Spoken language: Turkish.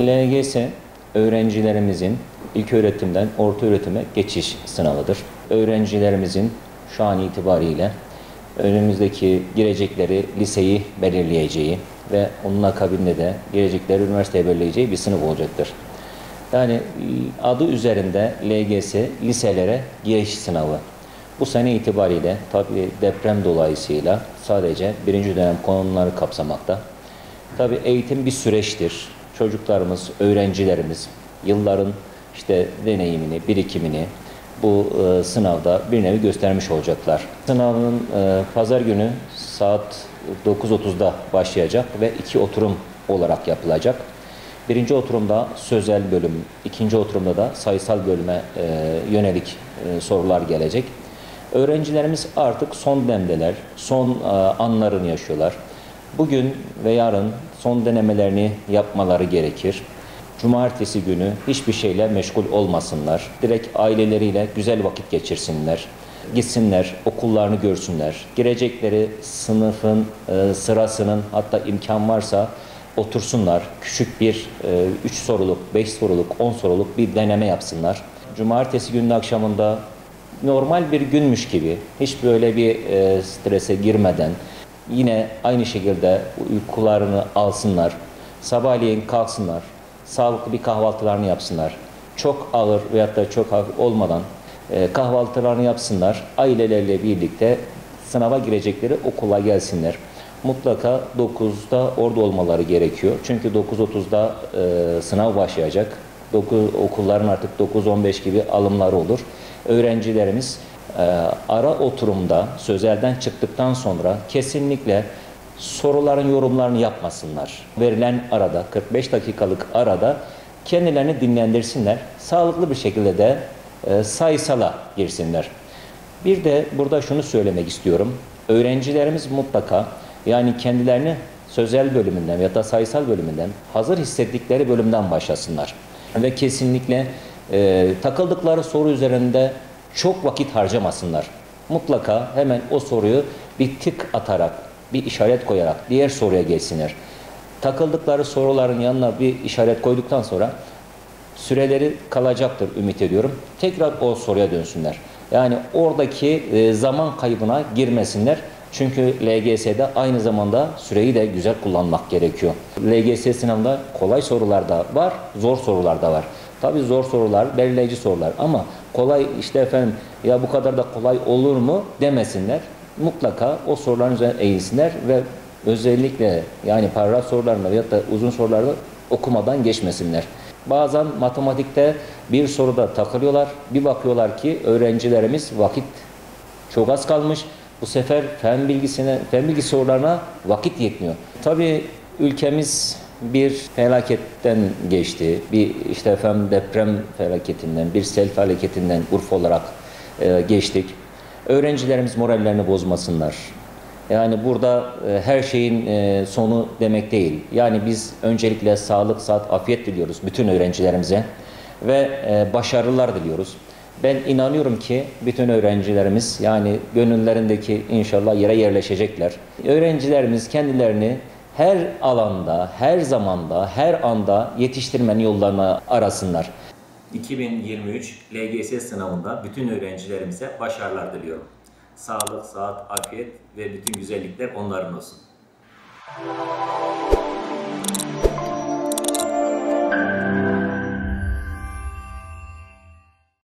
LGS öğrencilerimizin ilköğretimden ortaöğretime geçiş sınavıdır. Öğrencilerimizin şu an itibariyle önümüzdeki girecekleri liseyi belirleyeceği ve onun akabinde de girecekleri üniversiteyi belirleyeceği bir sınıf olacaktır. Yani adı üzerinde LGS liselere giriş sınavı. Bu sene itibariyle tabii deprem dolayısıyla sadece birinci dönem konuları kapsamakta. Tabii eğitim bir süreçtir. Çocuklarımız, öğrencilerimiz yılların deneyimini, birikimini bu sınavda bir nevi göstermiş olacaklar. Sınavın pazar günü saat 9.30'da başlayacak ve 2 oturum olarak yapılacak. Birinci oturumda sözel bölüm, ikinci oturumda da sayısal bölüme yönelik sorular gelecek. Öğrencilerimiz artık son demdeler, son anlarını yaşıyorlar. Bugün ve yarın son denemelerini yapmaları gerekir. Cumartesi günü hiçbir şeyle meşgul olmasınlar. Direkt aileleriyle güzel vakit geçirsinler. Gitsinler, okullarını görsünler. Girecekleri sınıfın sırasının hatta imkan varsa otursunlar. Küçük bir 3 soruluk, 5 soruluk, 10 soruluk bir deneme yapsınlar. Cumartesi günü akşamında normal bir günmüş gibi hiç böyle bir strese girmeden yine aynı şekilde uykularını alsınlar. Sabahleyin kalksınlar. Sağlıklı bir kahvaltılarını yapsınlar. Çok ağır veyahut da çok hafif olmadan kahvaltılarını yapsınlar. Aileleriyle birlikte sınava girecekleri okula gelsinler. Mutlaka 9'da orada olmaları gerekiyor. Çünkü 9.30'da sınav başlayacak. Okulların artık 9.15 gibi alımları olur. Öğrencilerimiz ara oturumda sözelden çıktıktan sonra kesinlikle soruların yorumlarını yapmasınlar. Verilen arada 45 dakikalık arada kendilerini dinlendirsinler. Sağlıklı bir şekilde de sayısala girsinler. Bir de burada şunu söylemek istiyorum. Öğrencilerimiz mutlaka yani kendilerini sözel bölümünden ya da sayısal bölümünden hazır hissettikleri bölümden başlasınlar. Ve kesinlikle takıldıkları soru üzerinde çok vakit harcamasınlar. Mutlaka hemen o soruyu bir tık atarak, bir işaret koyarak diğer soruya geçsinler. Takıldıkları soruların yanına bir işaret koyduktan sonra süreleri kalacaktır ümit ediyorum. Tekrar o soruya dönsünler. Yani oradaki zaman kaybına girmesinler. Çünkü LGS'de aynı zamanda süreyi de güzel kullanmak gerekiyor. LGS sınavında kolay sorular da var, zor sorular da var. Tabii zor sorular, belirleyici sorular ama kolay ya bu kadar da kolay olur mu demesinler. Mutlaka o soruların üzerine eğilsinler ve özellikle yani paragraf sorularını ya da uzun soruları okumadan geçmesinler. Bazen matematikte bir soruda takılıyorlar. Bir bakıyorlar ki öğrencilerimiz vakit çok az kalmış. Bu sefer fen bilgi sorularına vakit yetmiyor. Tabii ülkemiz bir felaketten geçti. Bir deprem felaketinden, bir sel felaketinden Urfa olarak geçtik. Öğrencilerimiz morallerini bozmasınlar. Yani burada her şeyin sonu demek değil. Yani biz öncelikle sağlık, sıhhat, afiyet diliyoruz bütün öğrencilerimize ve başarılar diliyoruz. Ben inanıyorum ki bütün öğrencilerimiz yani gönüllerindeki inşallah yere yerleşecekler. Öğrencilerimiz kendilerini her alanda, her zamanda, her anda yetiştirmenin yollarını arasınlar. 2023 LGS sınavında bütün öğrencilerimize başarılar diliyorum. Sağlık, sıhhat, afiyet ve bütün güzellikler onların olsun.